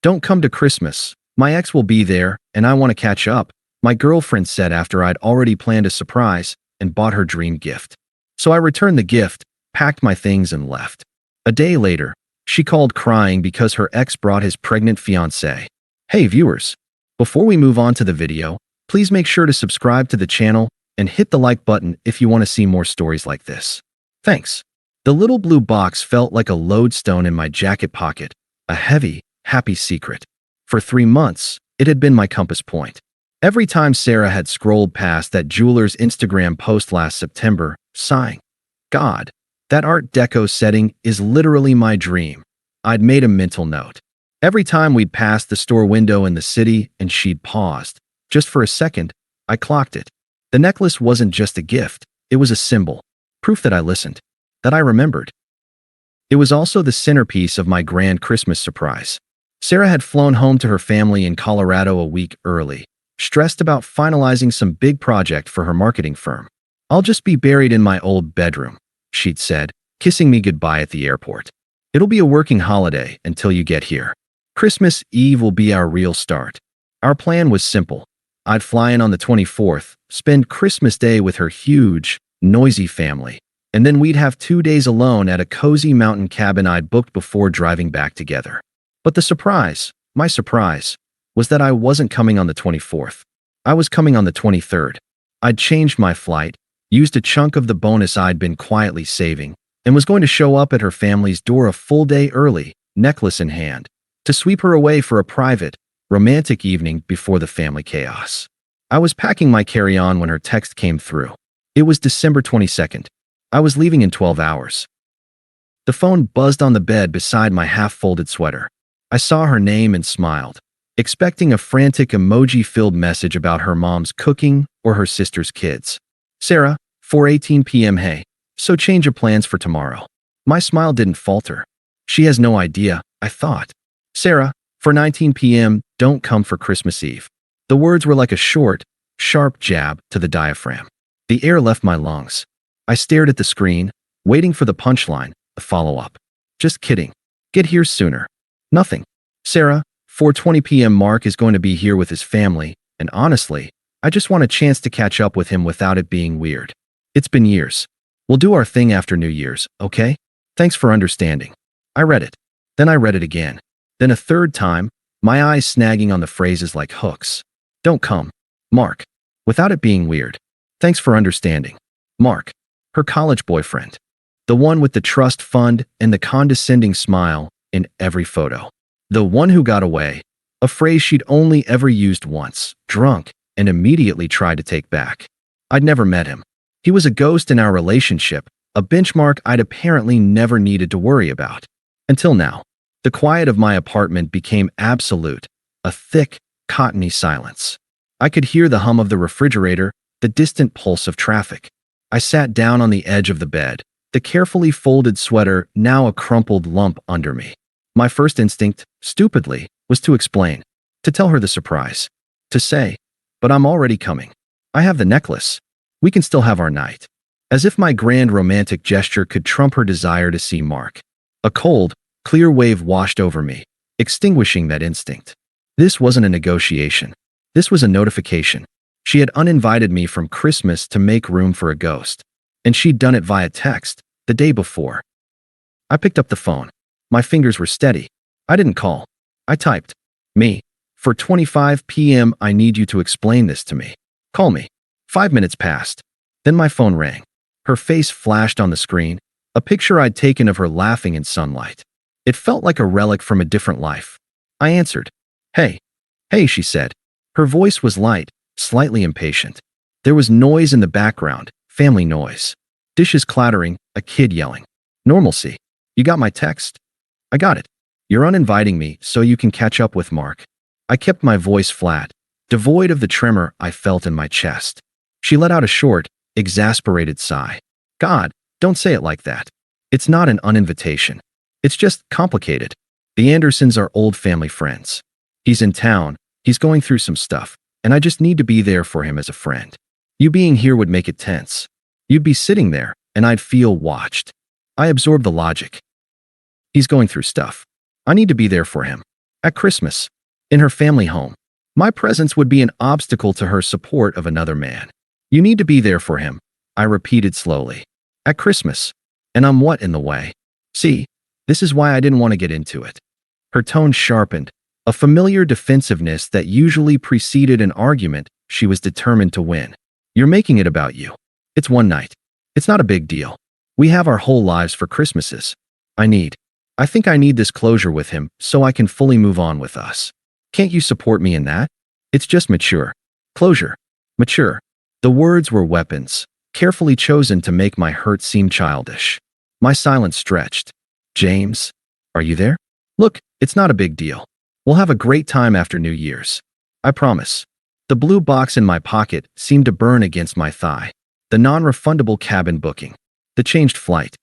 Don't come to Christmas. My ex will be there, and I want to catch up, my girlfriend said after I'd already planned a surprise and bought her dream gift. So I returned the gift, packed my things, and left. A day later, she called crying because her ex brought his pregnant fiancée. Hey viewers, before we move on to the video, please make sure to subscribe to the channel and hit the like button if you want to see more stories like this. Thanks. The little blue box felt like a lodestone in my jacket pocket, a heavy, happy secret. For 3 months, it had been my compass point. Every time Sarah had scrolled past that jeweler's Instagram post last September, sighing, God, that Art Deco setting is literally my dream, I'd made a mental note. Every time we'd passed the store window in the city and she'd paused, just for a second, I clocked it. The necklace wasn't just a gift, it was a symbol, proof that I listened, that I remembered. It was also the centerpiece of my grand Christmas surprise. Sarah had flown home to her family in Colorado a week early, stressed about finalizing some big project for her marketing firm. I'll just be buried in my old bedroom, she'd said, kissing me goodbye at the airport. It'll be a working holiday until you get here. Christmas Eve will be our real start. Our plan was simple. I'd fly in on the 24th, spend Christmas Day with her huge, noisy family, and then we'd have 2 days alone at a cozy mountain cabin I'd booked before driving back together. But the surprise, my surprise, was that I wasn't coming on the 24th. I was coming on the 23rd. I'd changed my flight, used a chunk of the bonus I'd been quietly saving, and was going to show up at her family's door a full day early, necklace in hand, to sweep her away for a private, romantic evening before the family chaos. I was packing my carry-on when her text came through. It was December 22nd. I was leaving in 12 hours. The phone buzzed on the bed beside my half-folded sweater. I saw her name and smiled, expecting a frantic emoji-filled message about her mom's cooking or her sister's kids. Sarah, 4:18 p.m. Hey, so change of plans for tomorrow. My smile didn't falter. She has no idea, I thought. Sarah, 4:19 p.m., don't come for Christmas Eve. The words were like a short, sharp jab to the diaphragm. The air left my lungs. I stared at the screen, waiting for the punchline, the follow-up. Just kidding. Get here sooner. Nothing. Sarah, 4:20 p.m. Mark is going to be here with his family, and honestly, I just want a chance to catch up with him without it being weird. It's been years. We'll do our thing after New Year's, okay? Thanks for understanding. I read it. Then I read it again. Then a third time, my eyes snagging on the phrases like hooks. Don't come. Mark. Without it being weird. Thanks for understanding. Mark. Her college boyfriend. The one with the trust fund and the condescending smile in every photo. The one who got away. A phrase she'd only ever used once, drunk, and immediately tried to take back. I'd never met him. He was a ghost in our relationship, a benchmark I'd apparently never needed to worry about. Until now. The quiet of my apartment became absolute, a thick, cottony silence. I could hear the hum of the refrigerator, the distant pulse of traffic. I sat down on the edge of the bed, the carefully folded sweater now a crumpled lump under me. My first instinct, stupidly, was to explain, to tell her the surprise, to say, but I'm already coming. I have the necklace. We can still have our night. As if my grand romantic gesture could trump her desire to see Mark. A cold, clear wave washed over me, extinguishing that instinct. This wasn't a negotiation. This was a notification. She had uninvited me from Christmas to make room for a ghost. And she'd done it via text, the day before. I picked up the phone. My fingers were steady. I didn't call. I typed. Me. 4:25 p.m. I need you to explain this to me. Call me. 5 minutes passed. Then my phone rang. Her face flashed on the screen, a picture I'd taken of her laughing in sunlight. It felt like a relic from a different life. I answered. Hey. Hey, she said. Her voice was light, slightly impatient. There was noise in the background, family noise. Dishes clattering, a kid yelling. Normalcy. You got my text? I got it. You're uninviting me so you can catch up with Mark. I kept my voice flat, devoid of the tremor I felt in my chest. She let out a short, exasperated sigh. God, don't say it like that. It's not an uninvitation. It's just complicated. The Andersons are old family friends. He's in town, he's going through some stuff, and I just need to be there for him as a friend. You being here would make it tense. You'd be sitting there, and I'd feel watched. I absorbed the logic. He's going through stuff. I need to be there for him. At Christmas, in her family home, my presence would be an obstacle to her support of another man. You need to be there for him, I repeated slowly. At Christmas. And I'm what in the way? See, this is why I didn't want to get into it. Her tone sharpened, a familiar defensiveness that usually preceded an argument she was determined to win. You're making it about you. It's one night. It's not a big deal. We have our whole lives for Christmases. I think I need this closure with him so I can fully move on with us. Can't you support me in that? It's just mature. Closure. Mature. The words were weapons, carefully chosen to make my hurt seem childish. My silence stretched. James, are you there? Look, it's not a big deal. We'll have a great time after New Year's. I promise. The blue box in my pocket seemed to burn against my thigh. The non-refundable cabin booking. The changed flight.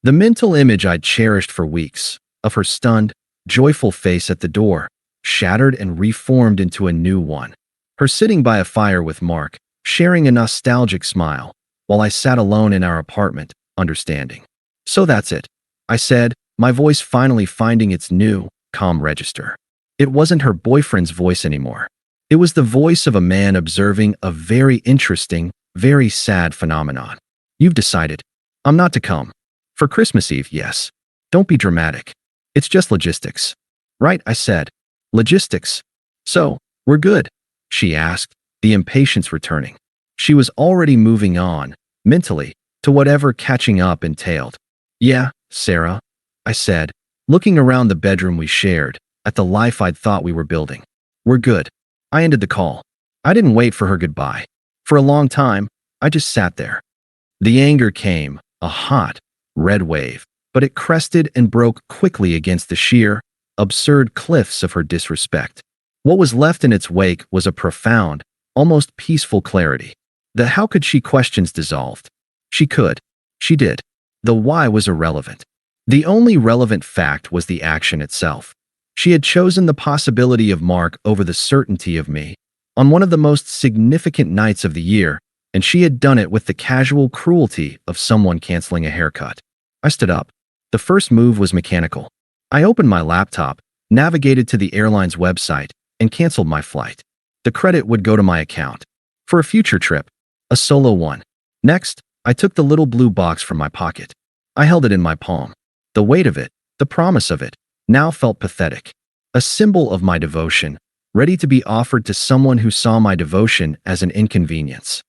The mental image I'd cherished for weeks, of her stunned, joyful face at the door, shattered and reformed into a new one. Her sitting by a fire with Mark, sharing a nostalgic smile, while I sat alone in our apartment, understanding. So that's it, I said, my voice finally finding its new, calm register. It wasn't her boyfriend's voice anymore. It was the voice of a man observing a very interesting, very sad phenomenon. You've decided. I'm not to come. For Christmas Eve, yes. Don't be dramatic. It's just logistics. Right, I said. Logistics. So, we're good? She asked, the impatience returning. She was already moving on, mentally, to whatever catching up entailed. Yeah, Sarah, I said, looking around the bedroom we shared, at the life I'd thought we were building. We're good. I ended the call. I didn't wait for her goodbye. For a long time, I just sat there. The anger came, a hot, red wave, but it crested and broke quickly against the sheer, absurd cliffs of her disrespect. What was left in its wake was a profound, almost peaceful clarity. The how could she questions dissolved. She could. She did. The why was irrelevant. The only relevant fact was the action itself. She had chosen the possibility of Mark over the certainty of me, on one of the most significant nights of the year, and she had done it with the casual cruelty of someone canceling a haircut. I stood up. The first move was mechanical. I opened my laptop, navigated to the airline's website, and canceled my flight. The credit would go to my account. For a future trip. A solo one. Next, I took the little blue box from my pocket. I held it in my palm. The weight of it, the promise of it, now felt pathetic. A symbol of my devotion, ready to be offered to someone who saw my devotion as an inconvenience.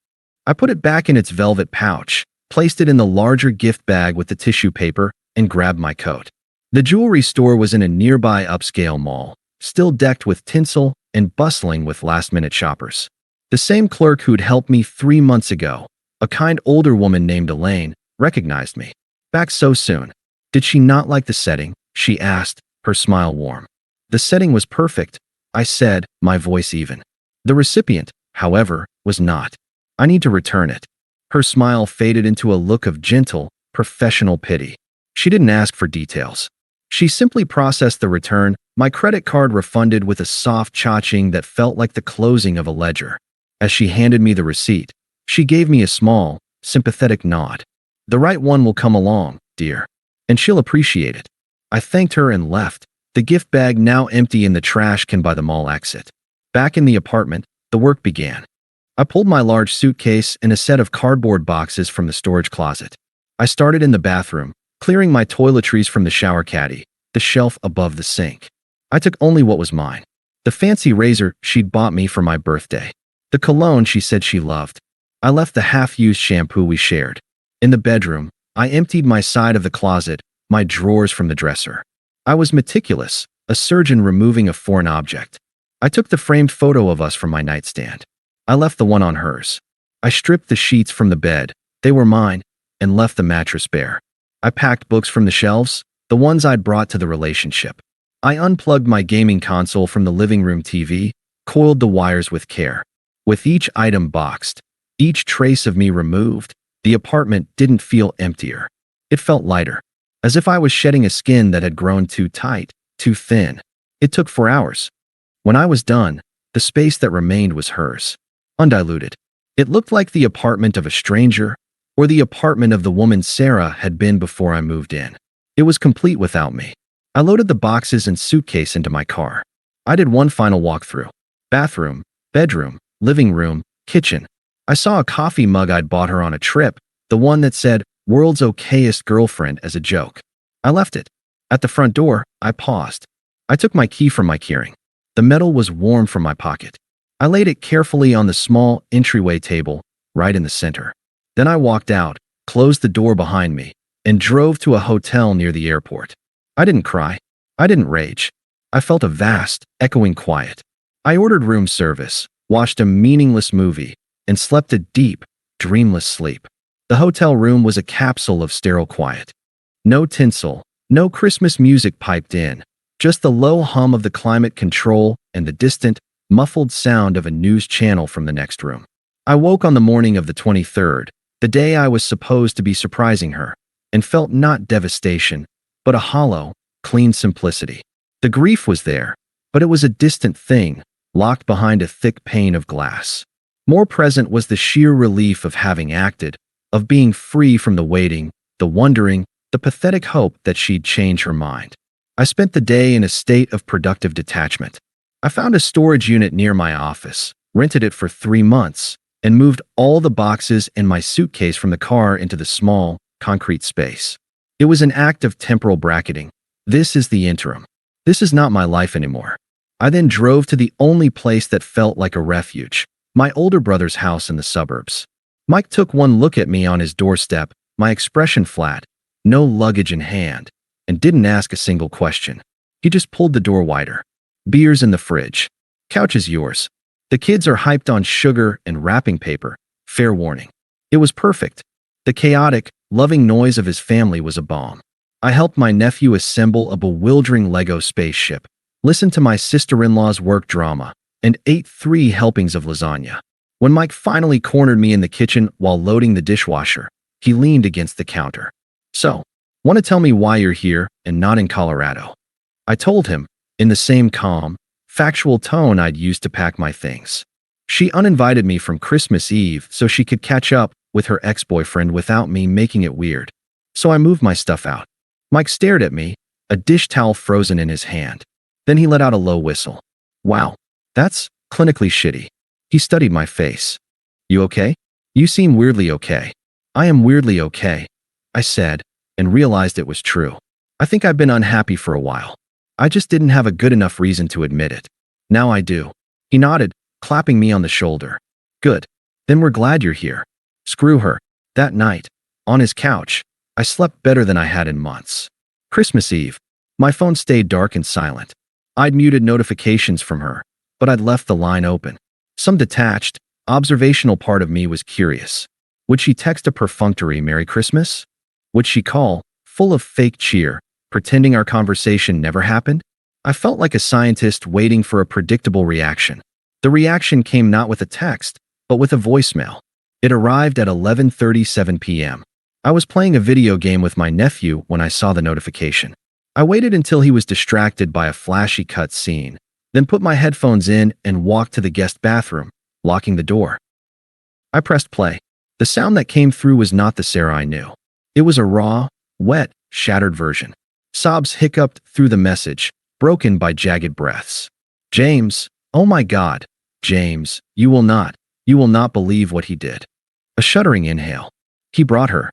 I put it back in its velvet pouch, placed it in the larger gift bag with the tissue paper, and grabbed my coat. The jewelry store was in a nearby upscale mall, still decked with tinsel and bustling with last-minute shoppers. The same clerk who'd helped me 3 months ago, a kind older woman named Elaine, recognized me. Back so soon. Did she not like the setting? She asked, her smile warm. The setting was perfect, I said, my voice even. The recipient, however, was not. I need to return it. Her smile faded into a look of gentle, professional pity. She didn't ask for details. She simply processed the return, my credit card refunded with a soft cha-ching that felt like the closing of a ledger. As she handed me the receipt, she gave me a small, sympathetic nod. The right one will come along, dear. And she'll appreciate it. I thanked her and left, the gift bag now empty in the trash can by the mall exit. Back in the apartment, the work began. I pulled my large suitcase and a set of cardboard boxes from the storage closet. I started in the bathroom, clearing my toiletries from the shower caddy, the shelf above the sink. I took only what was mine. The fancy razor she'd bought me for my birthday. The cologne she said she loved. I left the half-used shampoo we shared. In the bedroom, I emptied my side of the closet, my drawers from the dresser. I was meticulous, a surgeon removing a foreign object. I took the framed photo of us from my nightstand. I left the one on hers. I stripped the sheets from the bed, they were mine, and left the mattress bare. I packed books from the shelves, the ones I'd brought to the relationship. I unplugged my gaming console from the living room TV, coiled the wires with care. With each item boxed, each trace of me removed, the apartment didn't feel emptier. It felt lighter, as if I was shedding a skin that had grown too tight, too thin. It took 4 hours. When I was done, the space that remained was hers. Undiluted. It looked like the apartment of a stranger, or the apartment of the woman Sarah had been before I moved in. It was complete without me. I loaded the boxes and suitcase into my car. I did one final walkthrough. Bathroom, bedroom, living room, kitchen. I saw a coffee mug I'd bought her on a trip, the one that said, "World's okayest girlfriend," as a joke. I left it. At the front door, I paused. I took my key from my keyring. The metal was warm from my pocket. I laid it carefully on the small entryway table, right in the center. Then I walked out, closed the door behind me, and drove to a hotel near the airport. I didn't cry. I didn't rage. I felt a vast, echoing quiet. I ordered room service, watched a meaningless movie, and slept a deep, dreamless sleep. The hotel room was a capsule of sterile quiet. No tinsel, no Christmas music piped in, just the low hum of the climate control and the distant, muffled sound of a news channel from the next room. I woke on the morning of the 23rd, the day I was supposed to be surprising her, and felt not devastation, but a hollow, clean simplicity. The grief was there, but it was a distant thing, locked behind a thick pane of glass. More present was the sheer relief of having acted, of being free from the waiting, the wondering, the pathetic hope that she'd change her mind. I spent the day in a state of productive detachment. I found a storage unit near my office, rented it for 3 months, and moved all the boxes and my suitcase from the car into the small, concrete space. It was an act of temporal bracketing. This is the interim. This is not my life anymore. I then drove to the only place that felt like a refuge, my older brother's house in the suburbs. Mike took one look at me on his doorstep, my expression flat, no luggage in hand, and didn't ask a single question. He just pulled the door wider. "Beer's in the fridge. Couch is yours. The kids are hyped on sugar and wrapping paper. Fair warning." It was perfect. The chaotic, loving noise of his family was a balm. I helped my nephew assemble a bewildering Lego spaceship, listened to my sister-in-law's work drama, and ate 3 helpings of lasagna. When Mike finally cornered me in the kitchen while loading the dishwasher, he leaned against the counter. "So, want to tell me why you're here and not in Colorado?" I told him, in the same calm, factual tone I'd used to pack my things. She uninvited me from Christmas Eve so she could catch up with her ex-boyfriend without me making it weird. So I moved my stuff out. Mike stared at me, a dish towel frozen in his hand. Then he let out a low whistle. "Wow, that's clinically shitty." He studied my face. "You okay?" "You seem weirdly okay." "I am weirdly okay," I said, and realized it was true. I think I've been unhappy for a while. I just didn't have a good enough reason to admit it. Now I do. He nodded, clapping me on the shoulder. "Good. Then we're glad you're here." Screw her. That night, on his couch, I slept better than I had in months. Christmas Eve, my phone stayed dark and silent. I'd muted notifications from her, but I'd left the line open. Some detached, observational part of me was curious. Would she text a perfunctory "Merry Christmas"? Would she call, full of fake cheer, pretending our conversation never happened? I felt like a scientist waiting for a predictable reaction. The reaction came not with a text, but with a voicemail. It arrived at 11:37 p.m. I was playing a video game with my nephew when I saw the notification. I waited until he was distracted by a flashy cut scene, then put my headphones in and walked to the guest bathroom, locking the door. I pressed play. The sound that came through was not the Sarah I knew. It was a raw, wet, shattered version. Sobs hiccuped through the message, broken by jagged breaths. "James, oh my God, James, you will not believe what he did." A shuddering inhale. He brought her.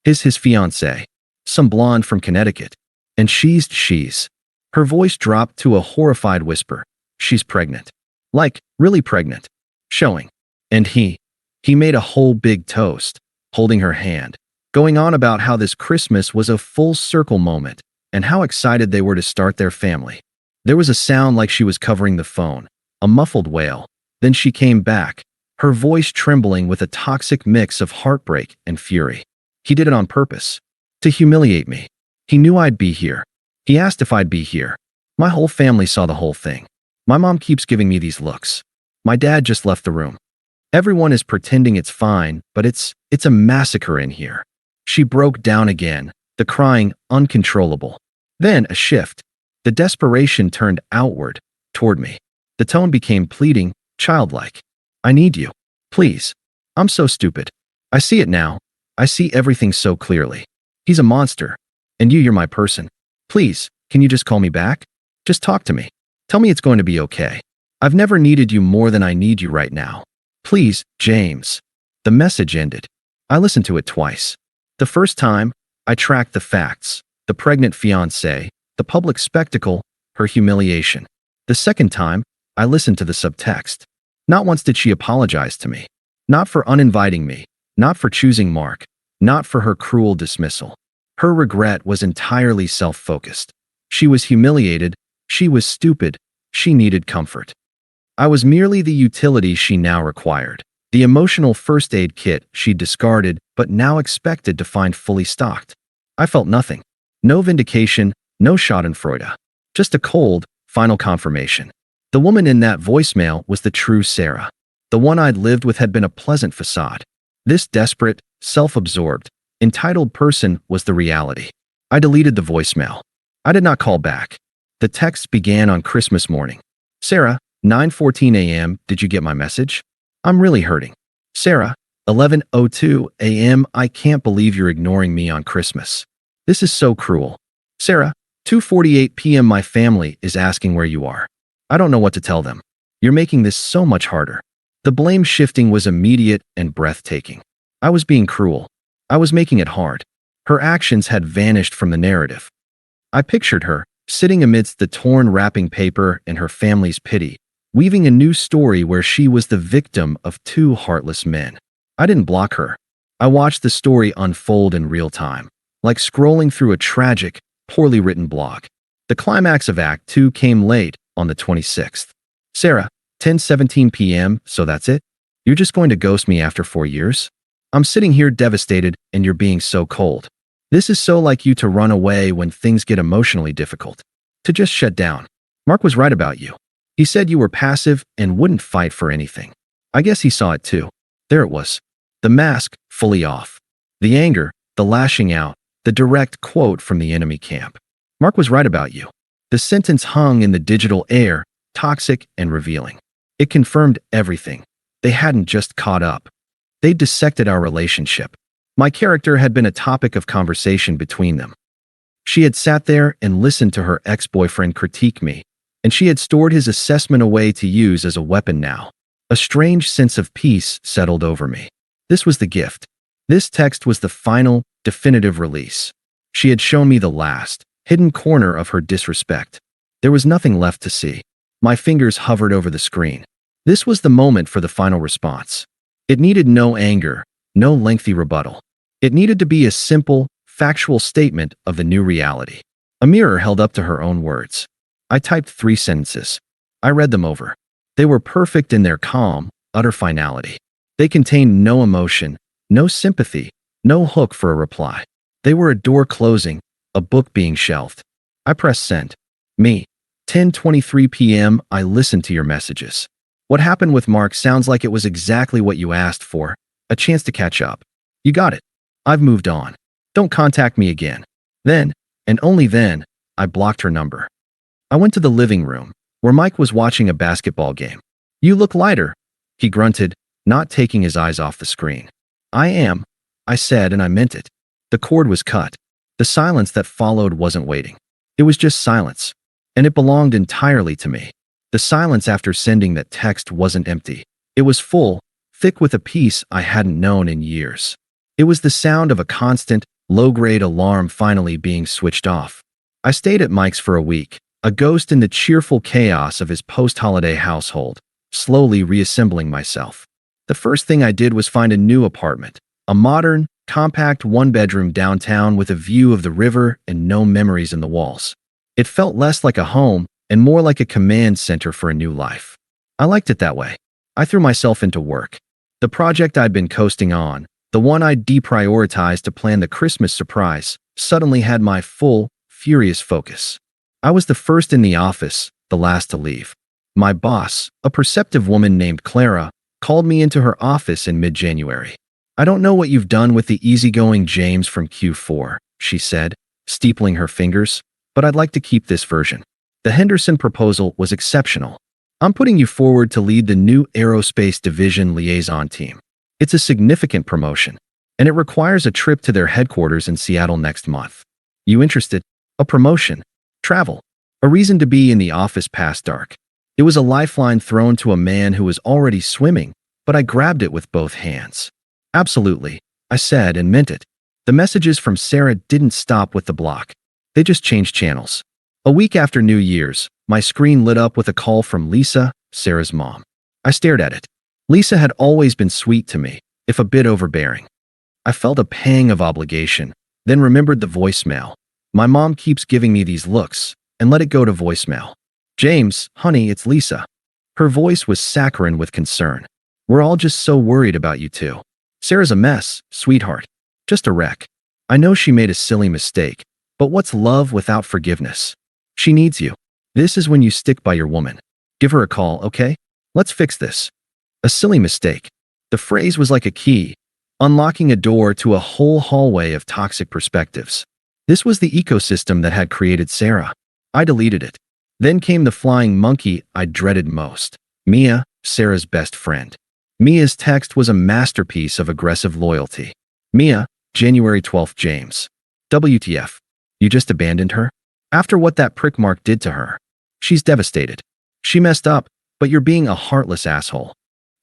His fiancée. Some blonde from Connecticut. And she's. Her voice dropped to a horrified whisper. "She's pregnant. Like, really pregnant. Showing." And he made a whole big toast, holding her hand, going on about how this Christmas was a full circle moment and how excited they were to start their family. There was a sound like she was covering the phone, a muffled wail. Then she came back, her voice trembling with a toxic mix of heartbreak and fury. He did it on purpose. To humiliate me. He knew I'd be here. He asked if I'd be here. My whole family saw the whole thing. My mom keeps giving me these looks. My dad just left the room. Everyone is pretending it's fine, but it's a massacre in here. She broke down again, the crying uncontrollable. Then a shift. The desperation turned outward, toward me. The tone became pleading, childlike. "I need you. Please. I'm so stupid. I see it now. I see everything so clearly. He's a monster. And you're my person. Please, can you just call me back? Just talk to me. Tell me it's going to be okay. I've never needed you more than I need you right now. Please, James." The message ended. I listened to it twice. The first time, I tracked the facts: the pregnant fiancée, the public spectacle, her humiliation. The second time, I listened to the subtext. Not once did she apologize to me. Not for uninviting me, not for choosing Mark, not for her cruel dismissal. Her regret was entirely self-focused. She was humiliated, she was stupid, she needed comfort. I was merely the utility she now required, the emotional first aid kit she'd discarded but now expected to find fully stocked. I felt nothing. No vindication, no schadenfreude. Just a cold, final confirmation. The woman in that voicemail was the true Sarah. The one I'd lived with had been a pleasant facade. This desperate, self-absorbed, entitled person was the reality. I deleted the voicemail. I did not call back. The text began on Christmas morning. "Sarah, 9:14 a.m. Did you get my message? I'm really hurting." "Sarah, 11:02 a.m. I can't believe you're ignoring me on Christmas. This is so cruel." "Sarah, 2:48 p.m. My family is asking where you are. I don't know what to tell them. You're making this so much harder." The blame shifting was immediate and breathtaking. I was being cruel. I was making it hard. Her actions had vanished from the narrative. I pictured her, sitting amidst the torn wrapping paper and her family's pity, weaving a new story where she was the victim of two heartless men. I didn't block her. I watched the story unfold in real time, like scrolling through a tragic, poorly written blog. The climax of Act 2 came late, on the 26th. "Sarah, 10:17 p.m., so that's it? You're just going to ghost me after 4 years? I'm sitting here devastated and you're being so cold. This is so like you to run away when things get emotionally difficult. To just shut down. Mark was right about you. He said you were passive and wouldn't fight for anything. I guess he saw it too. There it was. The mask, fully off. The anger, the lashing out, the direct quote from the enemy camp. Mark was right about you." The sentence hung in the digital air, toxic and revealing. It confirmed everything. They hadn't just caught up. They dissected our relationship. My character had been a topic of conversation between them. She had sat there and listened to her ex-boyfriend critique me, and she had stored his assessment away to use as a weapon now. A strange sense of peace settled over me. This was the gift. This text was the final, definitive release. She had shown me the last, hidden corner of her disrespect. There was nothing left to see. My fingers hovered over the screen. This was the moment for the final response. It needed no anger, no lengthy rebuttal. It needed to be a simple, factual statement of the new reality. A mirror held up to her own words. I typed 3 sentences. I read them over. They were perfect in their calm, utter finality. They contained no emotion, no sympathy, no hook for a reply. They were a door closing, a book being shelved. I pressed send. Me. 10:23 p.m. I listened to your messages. What happened with Mark sounds like it was exactly what you asked for, a chance to catch up. You got it. I've moved on. Don't contact me again. Then, and only then, I blocked her number. I went to the living room, where Mike was watching a basketball game. "You look lighter," he grunted, not taking his eyes off the screen. "I am," I said, and I meant it. The cord was cut. The silence that followed wasn't waiting. It was just silence, and it belonged entirely to me. The silence after sending that text wasn't empty. It was full, thick with a peace I hadn't known in years. It was the sound of a constant, low-grade alarm finally being switched off. I stayed at Mike's for a week, a ghost in the cheerful chaos of his post-holiday household, slowly reassembling myself. The first thing I did was find a new apartment, a modern, compact one-bedroom downtown with a view of the river and no memories in the walls. It felt less like a home and more like a command center for a new life. I liked it that way. I threw myself into work. The project I'd been coasting on, the one I'd deprioritized to plan the Christmas surprise, suddenly had my full, furious focus. I was the first in the office, the last to leave. My boss, a perceptive woman named Clara, called me into her office in mid-January. "I don't know what you've done with the easygoing James from Q4, she said, steepling her fingers, "but I'd like to keep this version. The Henderson proposal was exceptional. I'm putting you forward to lead the new Aerospace Division liaison team. It's a significant promotion, and it requires a trip to their headquarters in Seattle next month. You interested?" A promotion. Travel. A reason to be in the office past dark. It was a lifeline thrown to a man who was already swimming, but I grabbed it with both hands. Absolutely, I said and meant it. The messages from Sarah didn't stop with the block. They just changed channels. A week after New Year's, my screen lit up with a call from Lisa, Sarah's mom. I stared at it. Lisa had always been sweet to me, if a bit overbearing. I felt a pang of obligation, then remembered the voicemail. My mom keeps giving me these looks, and let it go to voicemail. James, honey, it's Lisa. Her voice was saccharine with concern. We're all just so worried about you two. Sarah's a mess, sweetheart. Just a wreck. I know she made a silly mistake, but what's love without forgiveness? She needs you. This is when you stick by your woman. Give her a call, okay? Let's fix this. A silly mistake. The phrase was like a key, unlocking a door to a whole hallway of toxic perspectives. This was the ecosystem that had created Sarah. I deleted it. Then came the flying monkey I dreaded most. Mia, Sarah's best friend. Mia's text was a masterpiece of aggressive loyalty. Mia, January 12th, James. WTF? You just abandoned her? After what that prick Mark did to her. She's devastated. She messed up, but you're being a heartless asshole.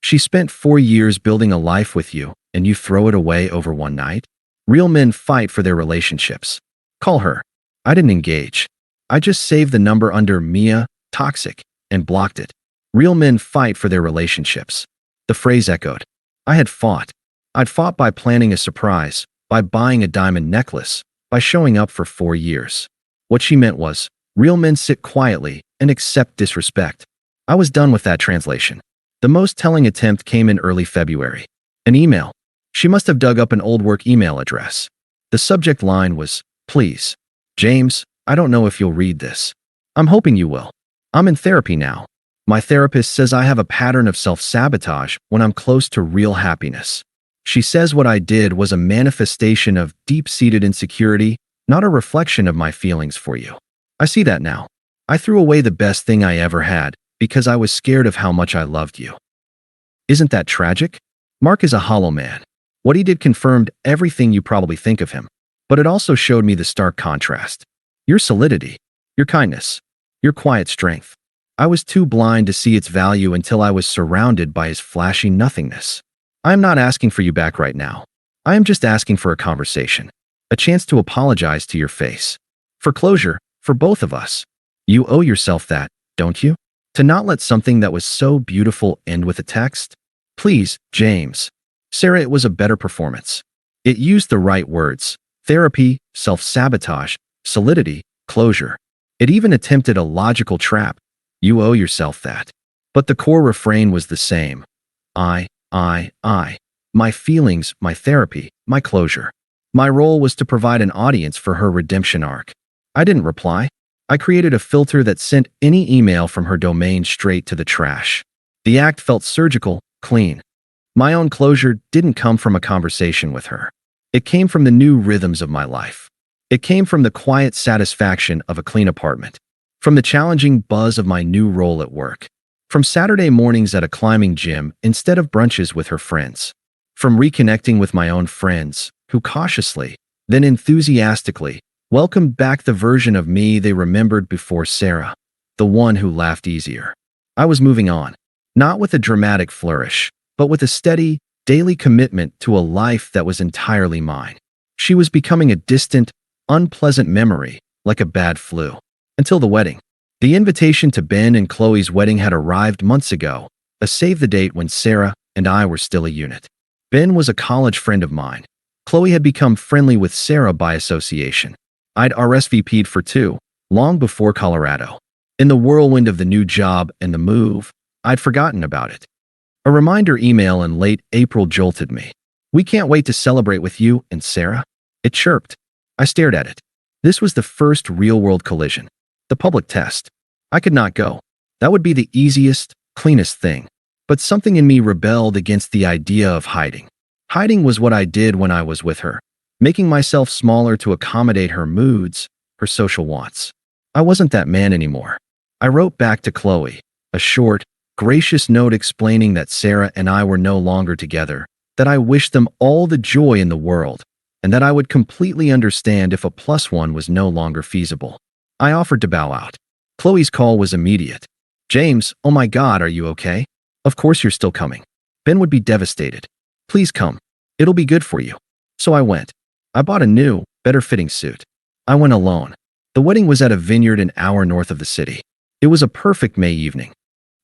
She spent 4 years building a life with you, and you throw it away over one night? Real men fight for their relationships. Call her. I didn't engage. I just saved the number under Mia, toxic, and blocked it. Real men fight for their relationships. The phrase echoed. I had fought. I'd fought by planning a surprise, by buying a diamond necklace, by showing up for 4 years. What she meant was, real men sit quietly and accept disrespect. I was done with that translation. The most telling attempt came in early February. An email. She must have dug up an old work email address. The subject line was, please. James, I don't know if you'll read this. I'm hoping you will. I'm in therapy now. My therapist says I have a pattern of self-sabotage when I'm close to real happiness. She says what I did was a manifestation of deep-seated insecurity, not a reflection of my feelings for you. I see that now. I threw away the best thing I ever had because I was scared of how much I loved you. Isn't that tragic? Mark is a hollow man. What he did confirmed everything you probably think of him, but it also showed me the stark contrast. Your solidity, your kindness, your quiet strength. I was too blind to see its value until I was surrounded by his flashy nothingness. I am not asking for you back right now. I am just asking for a conversation, a chance to apologize to your face. For closure, for both of us. You owe yourself that, don't you? To not let something that was so beautiful end with a text? Please, James. Sarah, it was a better performance. It used the right words. Therapy, self-sabotage, solidity, closure. It even attempted a logical trap. You owe yourself that. But the core refrain was the same. I. My feelings, my therapy, my closure. My role was to provide an audience for her redemption arc. I didn't reply. I created a filter that sent any email from her domain straight to the trash. The act felt surgical, clean. My own closure didn't come from a conversation with her. It came from the new rhythms of my life. It came from the quiet satisfaction of a clean apartment. From the challenging buzz of my new role at work. From Saturday mornings at a climbing gym instead of brunches with her friends. From reconnecting with my own friends, who cautiously, then enthusiastically, welcomed back the version of me they remembered before Sarah, the one who laughed easier. I was moving on, not with a dramatic flourish, but with a steady, daily commitment to a life that was entirely mine. She was becoming a distant, unpleasant memory, like a bad flu. Until the wedding. The invitation to Ben and Qley's wedding had arrived months ago, a save-the-date when Sarah and I were still a unit. Ben was a college friend of mine. Qley had become friendly with Sarah by association. I'd RSVP'd for two, long before Colorado. In the whirlwind of the new job and the move, I'd forgotten about it. A reminder email in late April jolted me. We can't wait to celebrate with you and Sarah. It chirped. I stared at it. This was the first real-world collision. The public test. I could not go. That would be the easiest, cleanest thing. But something in me rebelled against the idea of hiding. Hiding was what I did when I was with her, making myself smaller to accommodate her moods, her social wants. I wasn't that man anymore. I wrote back to Qley, a short, gracious note explaining that Sarah and I were no longer together, that I wished them all the joy in the world, and that I would completely understand if a +1 was no longer feasible. I offered to bow out. Qley's call was immediate. James, oh my God, are you okay? Of course you're still coming. Ben would be devastated. Please come. It'll be good for you. So I went. I bought a new, better-fitting suit. I went alone. The wedding was at a vineyard an hour north of the city. It was a perfect May evening.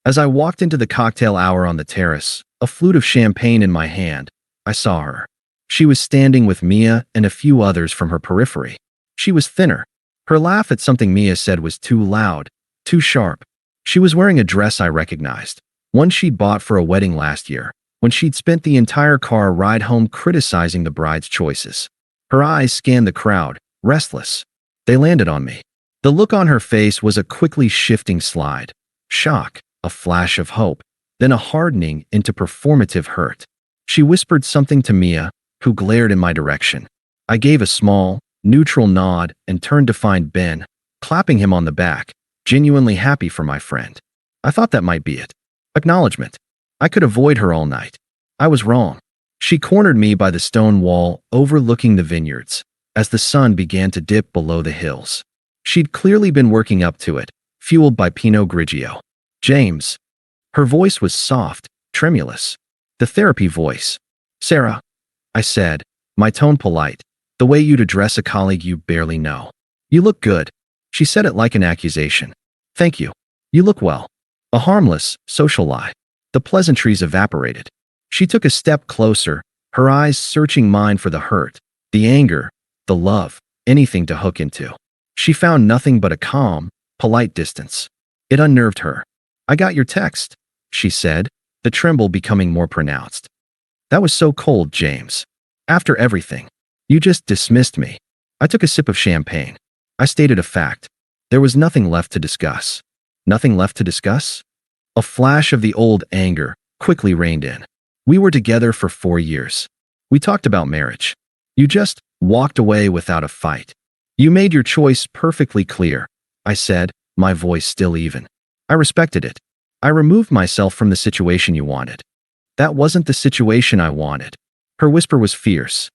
As I walked into the cocktail hour on the terrace, a flute of champagne in my hand, I saw her. She was standing with Mia and a few others from her periphery. She was thinner. Her laugh at something Mia said was too loud, too sharp. She was wearing a dress I recognized, one she'd bought for a wedding last year, when she'd spent the entire car ride home criticizing the bride's choices. Her eyes scanned the crowd, restless. They landed on me. The look on her face was a quickly shifting slide. Shock, a flash of hope, then a hardening into performative hurt. She whispered something to Mia, who glared in my direction. I gave a small, neutral nod and turned to find Ben, clapping him on the back, genuinely happy for my friend. I thought that might be it. Acknowledgement. I could avoid her all night. I was wrong. She cornered me by the stone wall overlooking the vineyards, as the sun began to dip below the hills. She'd clearly been working up to it, fueled by Pinot Grigio. James. Her voice was soft, tremulous. The therapy voice. Sarah, I said, my tone polite, the way you'd address a colleague you barely know. You look good. She said it like an accusation. Thank you. You look well. A harmless, social lie. The pleasantries evaporated. She took a step closer, her eyes searching mine for the hurt, the anger, the love, anything to hook into. She found nothing but a calm, polite distance. It unnerved her. I got your text, she said, the tremble becoming more pronounced. That was so cold, James. After everything. You just dismissed me. I took a sip of champagne. I stated a fact. There was nothing left to discuss. Nothing left to discuss? A flash of the old anger quickly reigned in. We were together for 4 years. We talked about marriage. You just walked away without a fight. You made your choice perfectly clear, I said, my voice still even. I respected it. I removed myself from the situation you wanted. That wasn't the situation I wanted. Her whisper was fierce.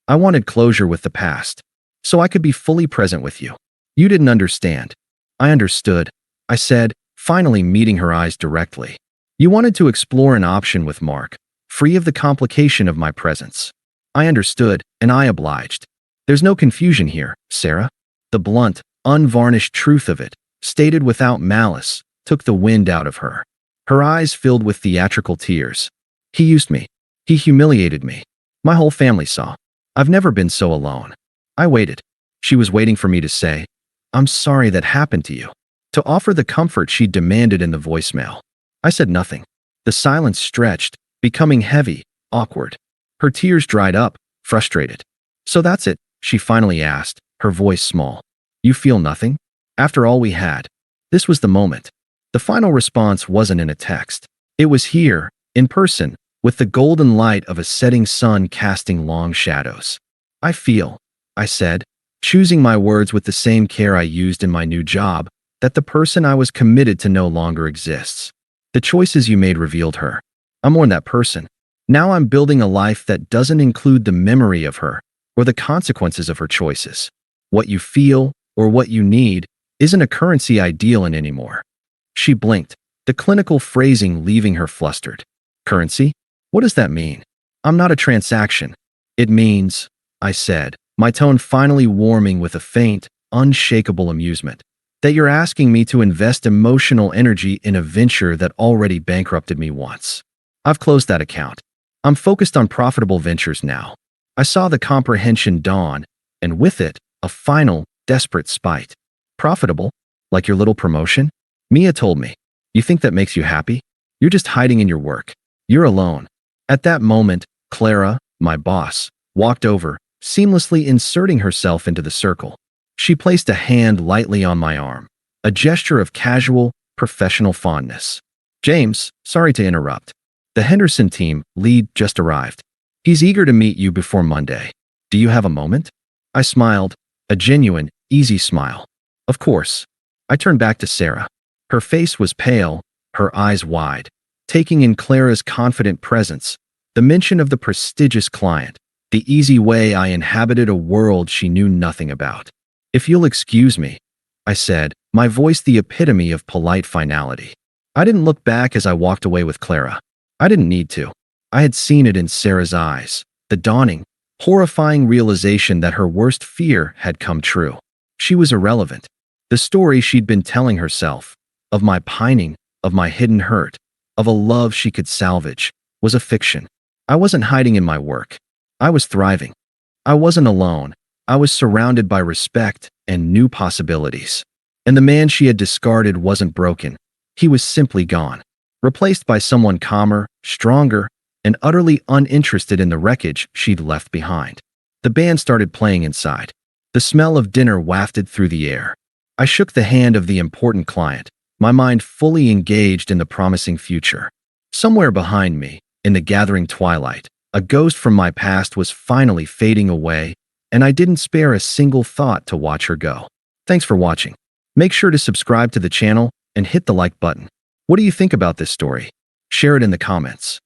I wanted closure with the past, so I could be fully present with you. You didn't understand. I understood, I said, finally meeting her eyes directly. You wanted to explore an option with Mark, free of the complication of my presence. I understood, and I obliged. There's no confusion here, Sarah. The blunt, unvarnished truth of it, stated without malice, took the wind out of her. Her eyes filled with theatrical tears. He used me. He humiliated me. My whole family saw. I've never been so alone. I waited. She was waiting for me to say, I'm sorry that happened to you. To offer the comfort she demanded in the voicemail. I said nothing. The silence stretched, becoming heavy, awkward. Her tears dried up, frustrated. So that's it, she finally asked, her voice small. You feel nothing? After all we had. This was the moment. The final response wasn't in a text. It was here, in person, with the golden light of a setting sun casting long shadows. I feel, I said, choosing my words with the same care I used in my new job, that the person I was committed to no longer exists. The choices you made revealed her. I'm more than that person. Now I'm building a life that doesn't include the memory of her, or the consequences of her choices. What you feel, or what you need, isn't a currency I deal in anymore. She blinked, the clinical phrasing leaving her flustered. Currency? What does that mean? I'm not a transaction. It means, I said, my tone finally warming with a faint, unshakable amusement, that you're asking me to invest emotional energy in a venture that already bankrupted me once. I've closed that account. I'm focused on profitable ventures now. I saw the comprehension dawn, and with it, a final, desperate spite. Profitable? Like your little promotion? Mia told me. You think that makes you happy? You're just hiding in your work. You're alone. At that moment, Clara, my boss, walked over, seamlessly inserting herself into the circle. She placed a hand lightly on my arm, a gesture of casual, professional fondness. James, sorry to interrupt. The Henderson team lead just arrived. He's eager to meet you before Monday. Do you have a moment? I smiled, a genuine, easy smile. Of course. I turned back to Sarah. Her face was pale, her eyes wide, taking in Clara's confident presence, the mention of the prestigious client, The easy way I inhabited a world she knew nothing about. "If you'll excuse me," I said, my voice the epitome of polite finality. I didn't look back as I walked away with Clara. I didn't need to. I had seen it in Sarah's eyes, the dawning, horrifying realization that her worst fear had come true. She was irrelevant. The story she'd been telling herself, of my pining, of my hidden hurt, of a love she could salvage, was a fiction. I wasn't hiding in my work. I was thriving. I wasn't alone. I was surrounded by respect and new possibilities. And the man she had discarded wasn't broken. He was simply gone, replaced by someone calmer, stronger, and utterly uninterested in the wreckage she'd left behind. The band started playing inside. The smell of dinner wafted through the air. I shook the hand of the important client, my mind fully engaged in the promising future. Somewhere behind me, in the gathering twilight, a ghost from my past was finally fading away, and I didn't spare a single thought to watch her go. Thanks for watching. Make sure to subscribe to the channel and hit the like button. What do you think about this story? Share it in the comments.